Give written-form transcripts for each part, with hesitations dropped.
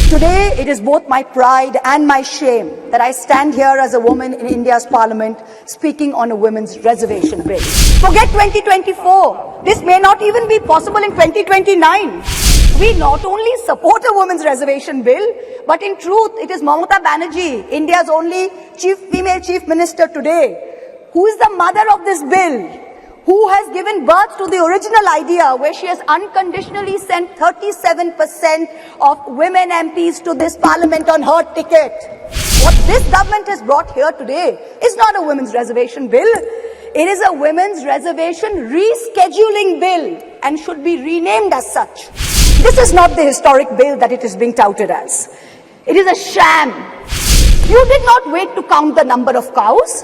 Today, it is both my pride and my shame that I stand here as a woman in India's parliament speaking on a women's reservation bill. Forget 2024. This may not even be possible in 2029. We not only support a women's reservation bill, but in truth, it is Mamata Banerjee, India's only female chief minister today, who is the mother of this bill, who has given birth to the original idea where she has unconditionally sent 37% of women MPs to this parliament on her ticket. What this government has brought here today is not a women's reservation bill. It is a women's reservation rescheduling bill and should be renamed as such. This is not the historic bill that it is being touted as. It is a sham. You did not wait to count the number of cows.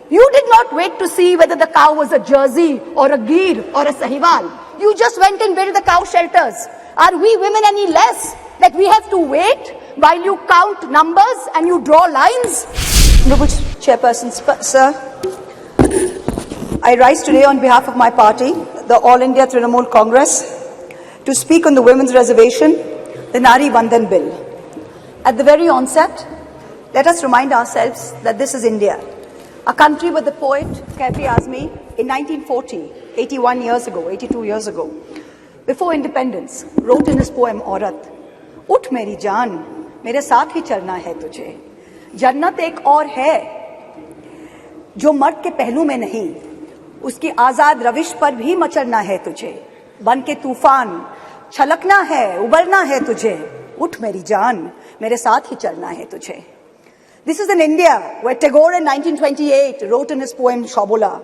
You did not wait to see whether the cow was a Jersey or a Gir or a Sahiwal. You just went and built the cow shelters. Are we women any less that we have to wait while you count numbers and you draw lines? Honorable Chairperson, sir, I rise today on behalf of my party, the All India Trinamool Congress, to speak on the women's reservation, the Nari Vandan Bill. At the very onset, let us remind ourselves that this is India. A country where the poet Kafi Azmi in 1940, 81 years ago, 82 years ago, before independence, wrote in his poem Aurat, "Ut meri jaan, mere saath hi chalna hai tujhe. Jannat ek aur hai, jo mard ke pehlu mein nahi, uski आजाद रविश पर भी मचलना है तुझे. बन के तूफान, छलकना है, उबलना है तुझे. उठ मेरी जान, मेरे साथ ही चलना है तुझे." This is in India, where Tagore in 1928 wrote in his poem Shobola,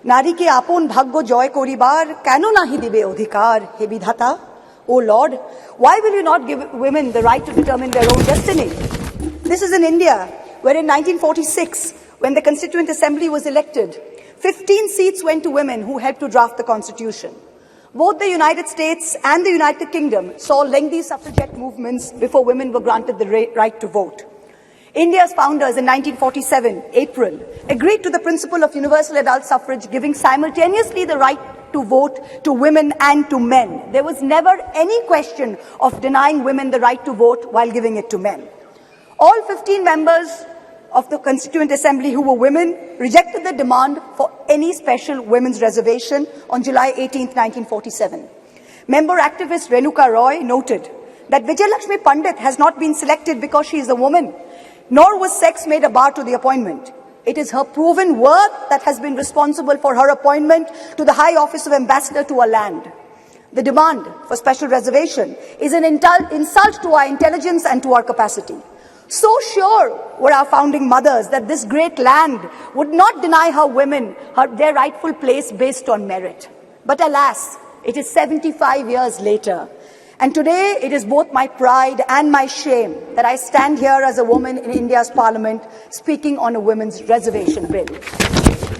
"Nari ke apon bhaggo joy koribar, keno nahi dibe odhikar, he bidhata? O Lord, why will you not give women the right to determine their own destiny?" This is in India, where in 1946, when the Constituent Assembly was elected, 15 seats went to women who helped to draft the Constitution. Both the United States and the United Kingdom saw lengthy suffragette movements before women were granted the right to vote. India's founders in 1947, April, agreed to the principle of universal adult suffrage, giving simultaneously the right to vote to women and to men. There was never any question of denying women the right to vote while giving it to men. All 15 members of the Constituent Assembly who were women rejected the demand for any special women's reservation on July 18, 1947. Member activist Renuka Roy noted that Vijayalakshmi Pandit has not been selected because she is a woman, nor was sex made a bar to the appointment. It is her proven worth that has been responsible for her appointment to the high office of ambassador to a land. The demand for special reservation is an insult to our intelligence and to our capacity. So sure were our founding mothers that this great land would not deny her women their rightful place based on merit. But alas, it is 75 years later. And today, it is both my pride and my shame that I stand here as a woman in India's parliament speaking on a women's reservation bill.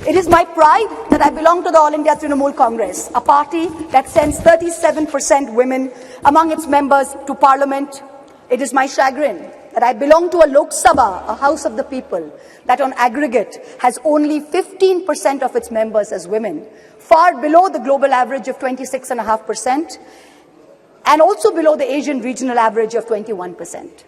It is my pride that I belong to the All India Trinamool Congress, a party that sends 37% women among its members to parliament. It is my chagrin that I belong to a Lok Sabha, a house of the people, that on aggregate has only 15% of its members as women, far below the global average of 26.5%. and also below the Asian regional average of 21%.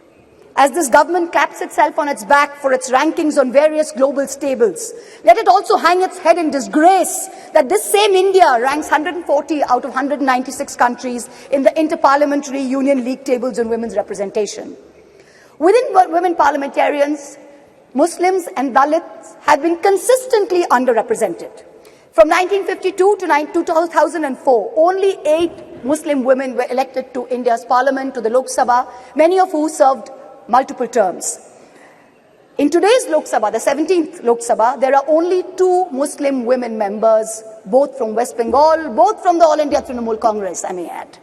As this government claps itself on its back for its rankings on various global stables, let it also hang its head in disgrace that this same India ranks 140 out of 196 countries in the Inter-Parliamentary Union League tables on women's representation. Within women parliamentarians, Muslims and Dalits have been consistently underrepresented. From 1952 to 2004, only 8 Muslim women were elected to India's parliament, to the Lok Sabha, many of whom served multiple terms. In today's Lok Sabha, the 17th Lok Sabha, there are only 2 Muslim women members, both from West Bengal, both from the All India Trinamool Congress, I may add.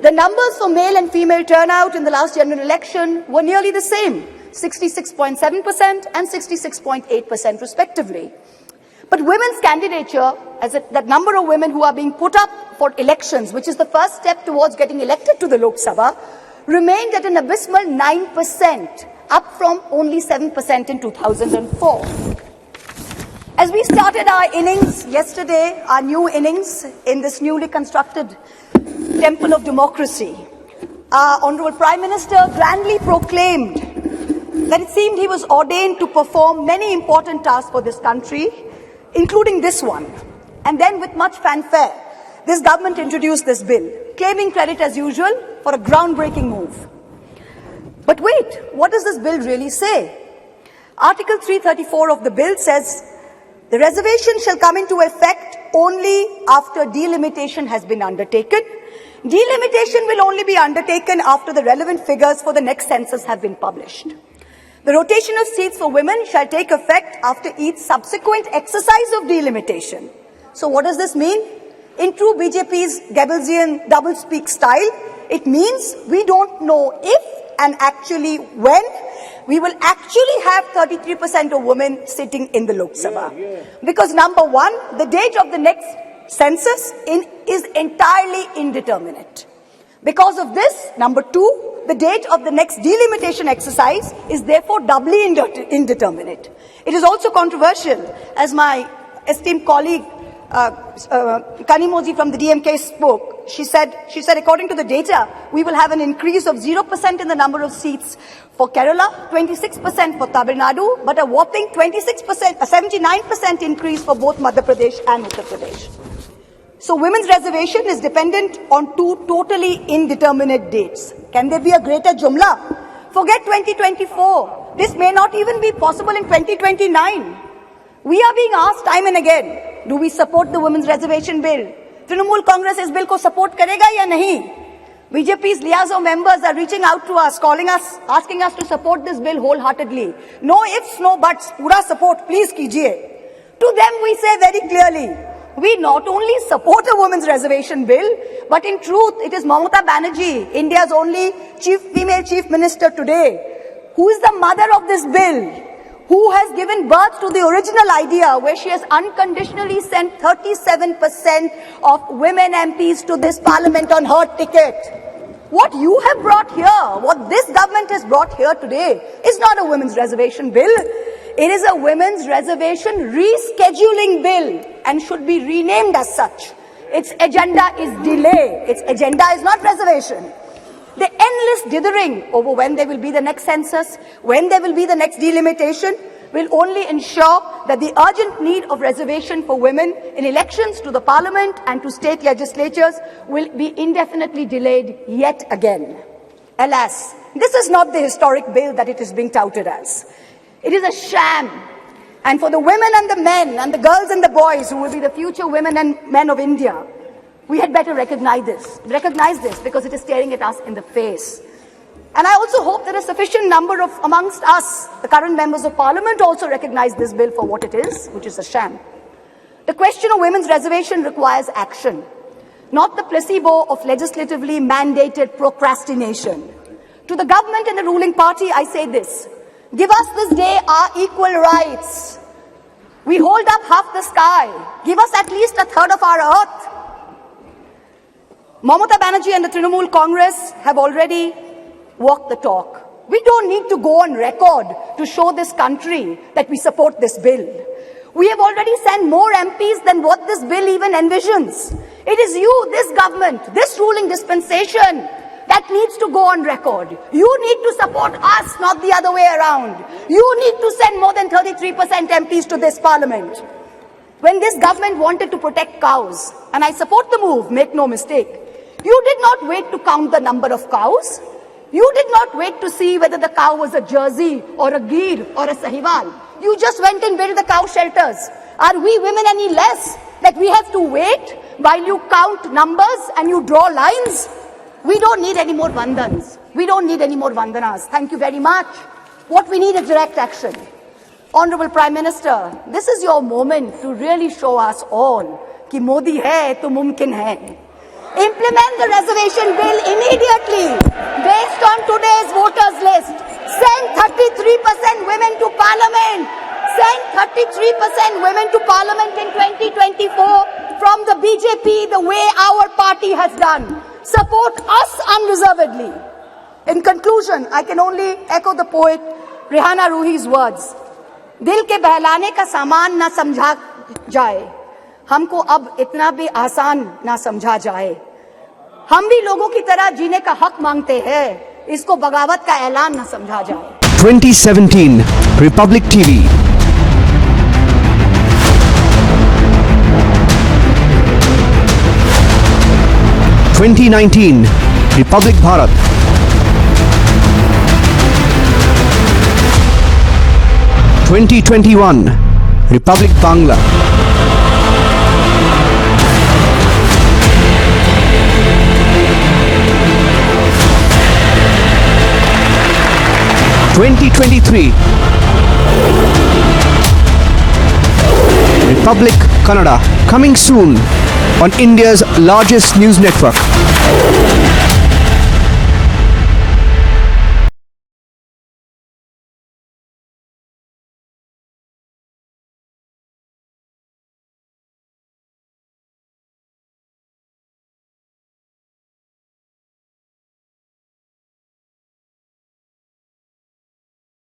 The numbers for male and female turnout in the last general election were nearly the same, 66.7% and 66.8% respectively. But women's candidature, that number of women who are being put up for elections, which is the first step towards getting elected to the Lok Sabha, remained at an abysmal 9%, up from only 7% in 2004. As we started our innings yesterday, our new innings in this newly constructed temple of democracy, our Honorable Prime Minister grandly proclaimed that it seemed he was ordained to perform many important tasks for this country, including this one. And then with much fanfare, this government introduced this bill, claiming credit as usual for a groundbreaking move. But wait, what does this bill really say? Article 334 of the bill says, the reservation shall come into effect only after delimitation has been undertaken. Delimitation will only be undertaken after the relevant figures for the next census have been published. The rotation of seats for women shall take effect after each subsequent exercise of delimitation. So what does this mean? In true BJP's Goebbelsian doublespeak style, it means we don't know if and actually when we will actually have 33% of women sitting in the Lok Sabha. Because number one, the date of the next census is entirely indeterminate. Because of this, number two, the date of the next delimitation exercise is therefore doubly indeterminate. It is also controversial, as my esteemed colleague Kanimoji from the DMK spoke. She said, according to the data, we will have an increase of 0% in the number of seats for Kerala, 26% for Tamil Nadu, but a whopping 79% increase for both Madhya Pradesh and Uttar Pradesh. So women's reservation is dependent on two totally indeterminate dates. Can there be a greater jumla? Forget 2024. This may not even be possible in 2029. We are being asked time and again, do we support the women's reservation bill? Trinamool Congress is bill ko support karega ya nahi? BJP's liaison members are reaching out to us, calling us, asking us to support this bill wholeheartedly. No ifs, no buts, pura support, please kijiye. To them we say very clearly, we not only support a women's reservation bill, but in truth it is Mahua Moitra, India's only female chief minister today, who is the mother of this bill, who has given birth to the original idea where she has unconditionally sent 37% of women MPs to this parliament on her ticket. What you have brought here, what this government has brought here today is not a women's reservation bill. It is a women's reservation rescheduling bill and should be renamed as such. Its agenda is delay. Its agenda is not reservation. The endless dithering over when there will be the next census, when there will be the next delimitation, will only ensure that the urgent need of reservation for women in elections to the parliament and to state legislatures will be indefinitely delayed yet again. Alas, this is not the historic bill that it is being touted as. It is a sham. And for the women and the men and the girls and the boys who will be the future women and men of India, we had better recognize this because it is staring at us in the face. And I also hope that a sufficient number of amongst us, the current members of parliament, also recognize this bill for what it is, which is a sham. The question of women's reservation requires action, not the placebo of legislatively mandated procrastination. To the government and the ruling party, I say this: give us this day our equal rights. We hold up half the sky. Give us at least a third of our earth. Mamata Banerjee and the Trinamool Congress have already walked the talk. We don't need to go on record to show this country that we support this bill. We have already sent more MPs than what this bill even envisions. It is you, this government, this ruling dispensation that needs to go on record. You need to support us, not the other way around. You need to send more than 33% MPs to this parliament. When this government wanted to protect cows, and I support the move, make no mistake, you did not wait to count the number of cows. You did not wait to see whether the cow was a Jersey or a Gir or a Sahiwal. You just went and built the cow shelters. Are we women any less that we have to wait while you count numbers and you draw lines? We don't need any more vandans. We don't need any more vandanas. Thank you very much. What we need is direct action. Honorable Prime Minister, this is your moment to really show us all कि मोदी है तो मुमकिन है. Implement the reservation bill immediately based on today's voters list. Send 33% women to parliament. Send 33% women to parliament in 2024 from the BJP the way our party has done. Support us unreservedly. In conclusion, I can only echo the poet Rihanna Ruhi's words. दिल के बहलाने का सामान ना समझा जाए, हमको अब इतना भी आसान ना समझा जाए. हम भी लोगों की तरह जीने का हक मांगते हैं, इसको बगावत का ऐलान न समझा जाए। 2017 Republic TV. 2019 Republic Bharat. 2021 Republic Bangla. 2023 Republic Kannada, coming soon on India's largest news network.